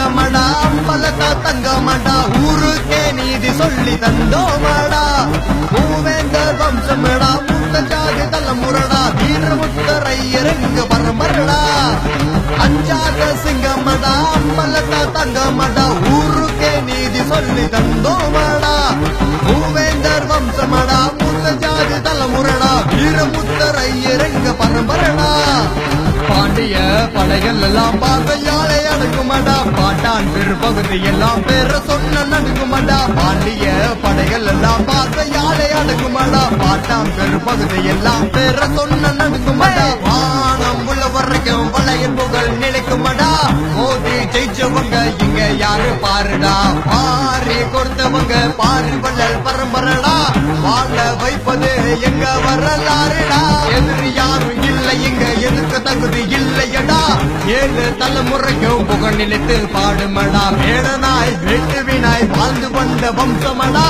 சிங்கமடா அம்பலத்தா தங்கமடா ஊருக்கே நீதி சொல்லி தந்தோமடா மூவேந்தர் வம்சமடா மூத்த ஜாதி தலைமுறடா வீரமுத்தரையரங்க பரம்பரடா அஞ்சாத சிங்கமடா அம்பலத்தா தங்கமடா ஊருக்கே நீதி சொல்லி தந்தோமடா மூவேந்தர் வம்சமடா மூத்த ஜாதி தலைமுறடா வீரமுத்தரையரங்க பரம்பரடா பாண்டிய படைகள் எல்லாம் பார்வையாலே அடக்குமாடா பாட்டான் பெருபகுதி எல்லாம் பேர சொன்ன நடுக்குமாடா பாண்டிய படைகள் எல்லாம் பார்வையாலே அடக்குமாடா பாட்டான் பெருபகுதி எல்லாம் பேர சொன்ன நடுக்குமாடா வானம் உள்ள வரைக்கும் வளையல் புகழ் நிலைக்குமாடா மோதி ஜெயிச்சவங்க இங்க யாரு பாருடா பாரி கொடுத்தவங்க பாரி வள்ளல் பரம்பரடா வாழ வைப்பது எங்க வரலாறுடா எதிரி யாரும் இல்லை இங்க எதுக்கு தகுதி இல்லையடா ஏழு தலைமுறைக்கும் புகழ் நிலைத்து பாடுமடா வேடனாய் வெட்டுவினாய் வாழ்ந்து வந்த வம்சமடா